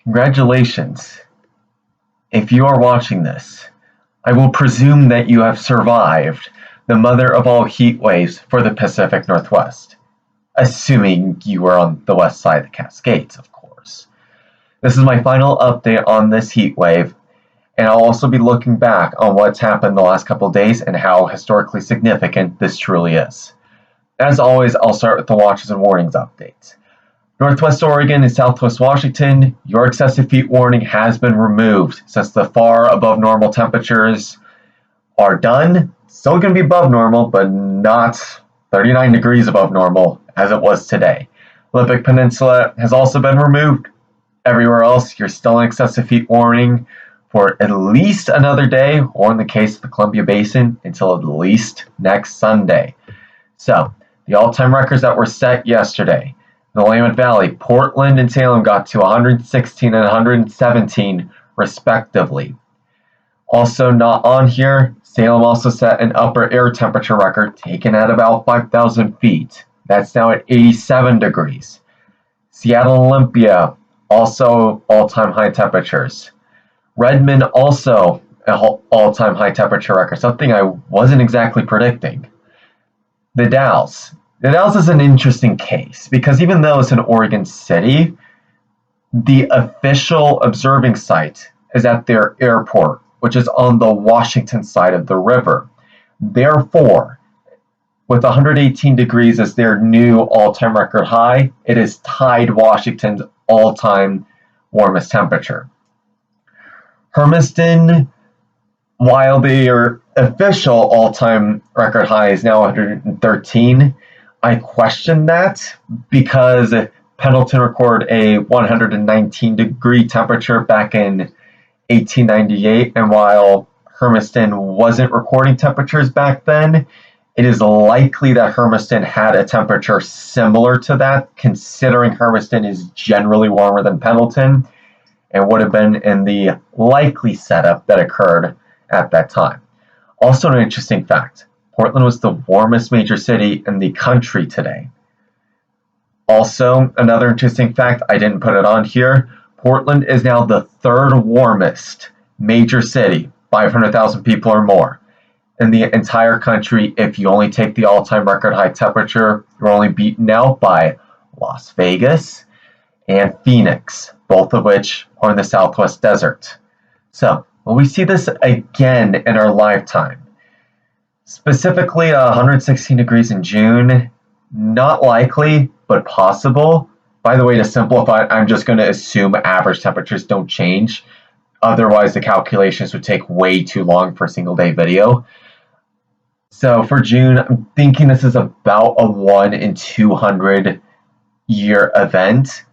Congratulations. If you are watching this, I will presume that you have survived the mother of all heat waves for the Pacific Northwest, assuming you were on the west side of the Cascades, of course. This is my final update on this heat wave, and I'll also be looking back on what's happened the last couple of days and how historically significant this truly is. As always, I'll start with the watches and warnings updates. Northwest Oregon and Southwest Washington, your excessive heat warning has been removed since the far above normal temperatures are done. Still going to be above normal, but not 39 degrees above normal as it was today. Olympic Peninsula has also been removed. Everywhere else, you're still in excessive heat warning for at least another day, or in the case of the Columbia Basin, until at least next Sunday. So, the all-time records that were set yesterday. In the Willamette Valley, Portland and Salem got to 116 and 117 respectively. Also not on here, Salem also set an upper air temperature record taken at about 5,000 feet. That's now at 87 degrees. Seattle and Olympia, also all-time high temperatures. Redmond also an all-time high temperature record, something I wasn't exactly predicting. The Dalles is an interesting case because even though it's an Oregon city, the official observing site is at their airport, which is on the Washington side of the river. Therefore, with 118 degrees as their new all-time record high, it has tied Washington's all-time warmest temperature. Hermiston, while their official all-time record high is now 113, I question that because Pendleton recorded a 119 degree temperature back in 1898, and while Hermiston wasn't recording temperatures back then, it is likely that Hermiston had a temperature similar to that, considering Hermiston is generally warmer than Pendleton, and would have been in the likely setup that occurred at that time. Also an interesting fact, Portland was the warmest major city in the country today. Also, another interesting fact, I didn't put it on here, Portland is now the third warmest major city, 500,000 people or more, in the entire country. If you only take the all-time record high temperature, you're only beaten out by Las Vegas and Phoenix, both of which are in the Southwest desert. So, will we see this again in our lifetime? Specifically, 116 degrees in June, not likely, but possible. By the way, to simplify it, I'm just going to assume average temperatures don't change. Otherwise, the calculations would take way too long for a single day video. So for June, I'm thinking this is about a 1 in 200 year event,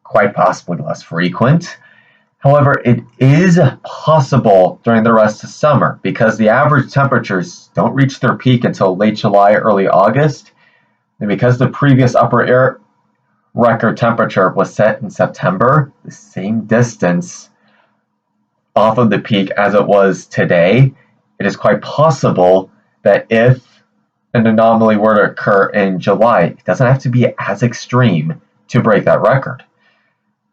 quite possibly less frequent. However, it is possible during the rest of summer because the average temperatures don't reach their peak until late July, early August. And because the previous upper air record temperature was set in September, the same distance off of the peak as it was today, it is quite possible that if an anomaly were to occur in July, it doesn't have to be as extreme to break that record.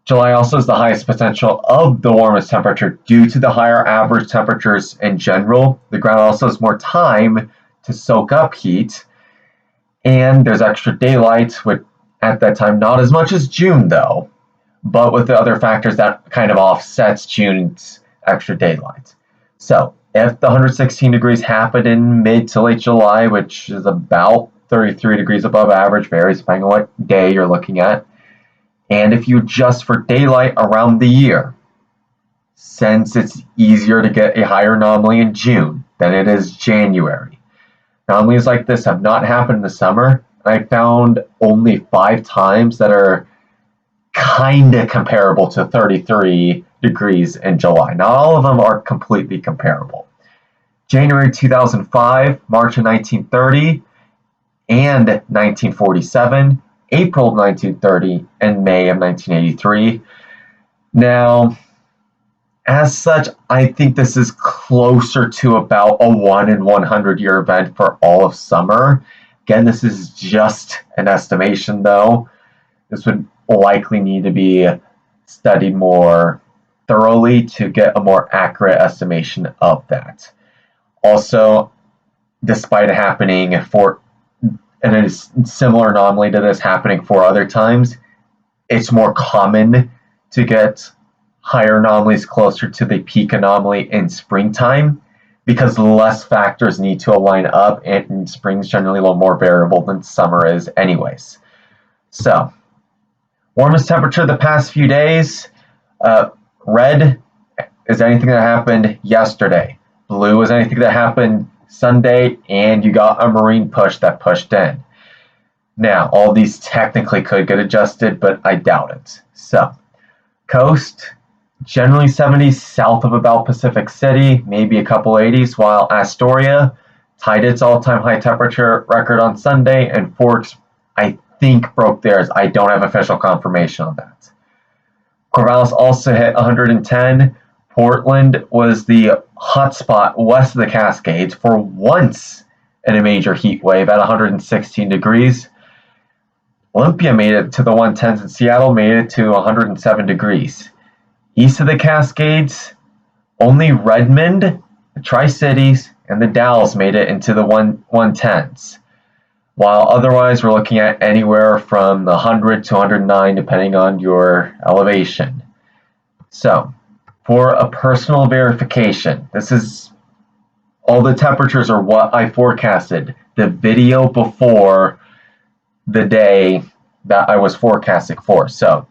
July also is the highest potential of the warmest temperature due to the higher average temperatures in general. The ground also has more time to soak up heat, and there's extra daylight, which at that time not as much as June though, but with the other factors that kind of offsets June's extra daylight. So if the 116 degrees happened in mid to late July, which is about 33 degrees above average, varies depending on what day you're looking at, and if you adjust for daylight around the year, since it's easier to get a higher anomaly in June than it is January. Anomalies like this have not happened in the summer. I found only 5 times that are kind of comparable to 33 degrees in July. Not all of them are completely comparable. January 2005, March of 1930, and 1947, April of 1930, and May of 1983. Now, as such, I think this is closer to about a 1 in 100 year event for all of summer. Again, this is just an estimation though. This would likely need to be studied more thoroughly to get a more accurate estimation of that. Also, despite it happening for, and it is similar anomaly to this happening 4 other times, it's more common to get higher anomalies closer to the peak anomaly in springtime because less factors need to align up, and spring's generally a little more variable than summer is anyways. So, warmest temperature the past few days. Red is anything that happened yesterday. Blue is anything that happened Sunday, and you got a marine push that pushed in. Now, all these technically could get adjusted, but I doubt it. So, coast, generally 70s south of about Pacific City, maybe a couple 80s, while Astoria tied its all-time high temperature record on Sunday, and Forks, I think, broke theirs. I don't have official confirmation on that. Corvallis also hit 110. Portland was the hotspot west of the Cascades for once in a major heat wave at 116 degrees. Olympia made it to the 110s, and Seattle made it to 107 degrees. East of the Cascades, only Redmond, the Tri-Cities, and the Dalles made it into the 110s. While otherwise we're looking at anywhere from the 100 to 109 depending on your elevation. So, for a personal verification, this is all the temperatures are what I forecasted the video before the day that I was forecasting for. So,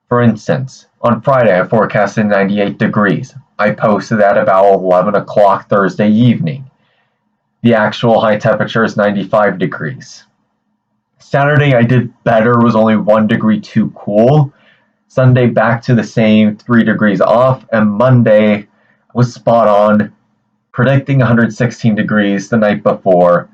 for instance, on Friday I forecasted 98 degrees. I posted that about 11 o'clock Thursday evening. The actual high temperature is 95 degrees. Saturday I did better, was only 1 degree too cool. Sunday back to the same, 3 degrees off, and Monday was spot on, predicting 116 degrees the night before,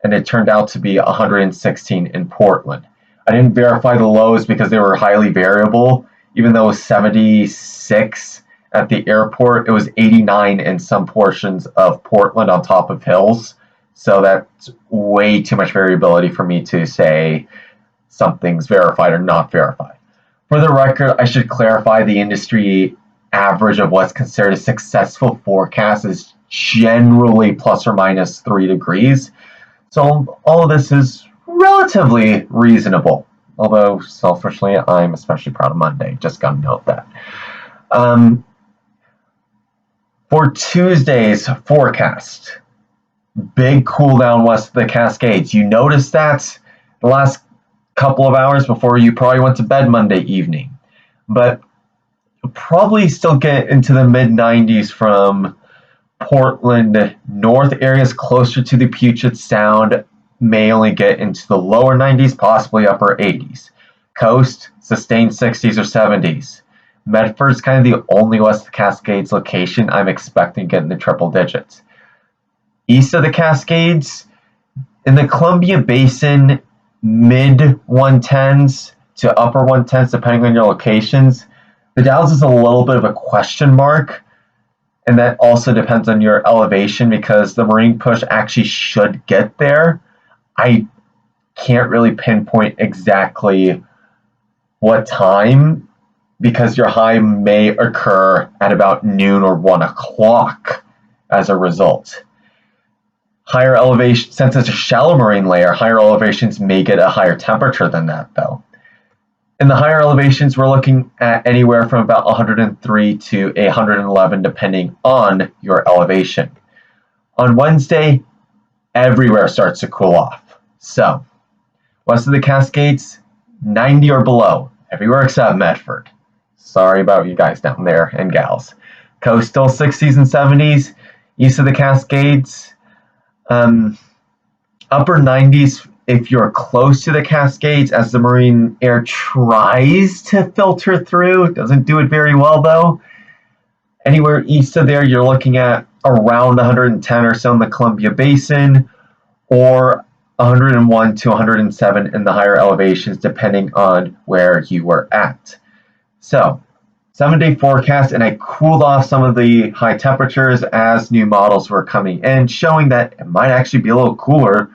and it turned out to be 116 in Portland. I didn't verify the lows because they were highly variable. Even though it was 76 at the airport, it was 89 in some portions of Portland on top of hills. So that's way too much variability for me to say something's verified or not verified. For the record, I should clarify the industry average of what's considered a successful forecast is generally plus or minus 3 degrees. So all of this is relatively reasonable. Although, selfishly, I'm especially proud of Monday. Just gotta note that. For Tuesday's forecast, big cool down west of the Cascades. You noticed that the last couple of hours before you probably went to bed Monday evening. But you'll probably still get into the mid-90s from Portland north areas closer to the Puget Sound. May only get into the lower 90s, possibly upper 80s. Coast, sustained 60s or 70s. Medford's kind of the only west of the Cascades location I'm expecting to get in the triple digits. East of the Cascades, in the Columbia Basin, mid 110s to upper 110s, depending on your locations. The Dalles is a little bit of a question mark, and that also depends on your elevation because the marine push actually should get there. I can't really pinpoint exactly what time because your high may occur at about noon or 1 o'clock as a result. Higher elevation, since it's a shallow marine layer, higher elevations may get a higher temperature than that though. In the higher elevations, we're looking at anywhere from about 103 to 111 depending on your elevation. On Wednesday, everywhere starts to cool off. So, west of the Cascades, 90 or below, everywhere except Medford. Sorry about you guys down there and gals. Coastal 60s and 70s, east of the Cascades, upper 90s if you're close to the Cascades as the marine air tries to filter through. Doesn't do it very well though. Anywhere east of there, you're looking at around 110 or so in the Columbia Basin, or 101 to 107 in the higher elevations, depending on where you were at. So, 7-day forecast, and I cooled off some of the high temperatures as new models were coming in, showing that it might actually be a little cooler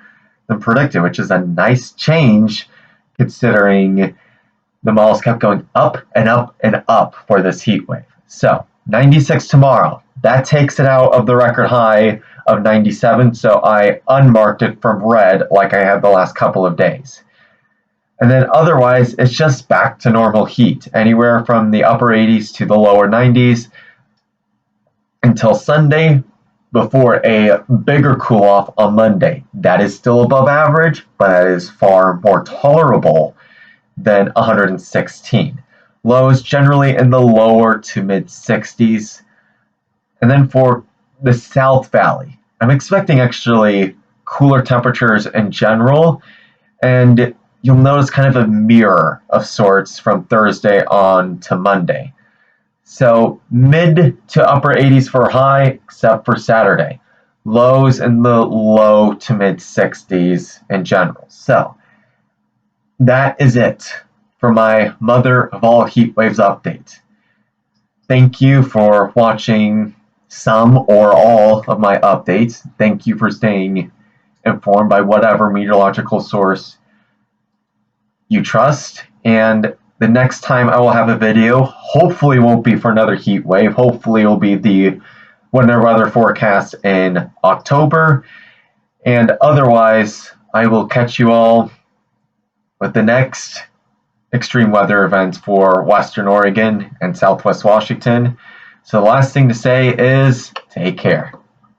than predicted, which is a nice change considering the models kept going up and up and up for this heat wave. So 96 tomorrow. That takes it out of the record high of 97, so I unmarked it from red like I had the last couple of days. And then otherwise, it's just back to normal heat, anywhere from the upper 80s to the lower 90s until Sunday, before a bigger cool off on Monday. That is still above average, but that is far more tolerable than 116. Lows generally in the lower to mid 60s. And then for the South Valley, I'm expecting actually cooler temperatures in general, and you'll notice kind of a mirror of sorts from Thursday on to Monday. So mid to upper 80s for high, except for Saturday. Lows in the low to mid 60s in general. So that is it for my mother of all heat waves update. Thank you for watching some or all of my updates. Thank you for staying informed by whatever meteorological source you trust. And the next time I will have a video, hopefully won't be for another heat wave. Hopefully it will be the winter weather forecast in October. And otherwise, I will catch you all with the next extreme weather events for Western Oregon and Southwest Washington. So the last thing to say is take care.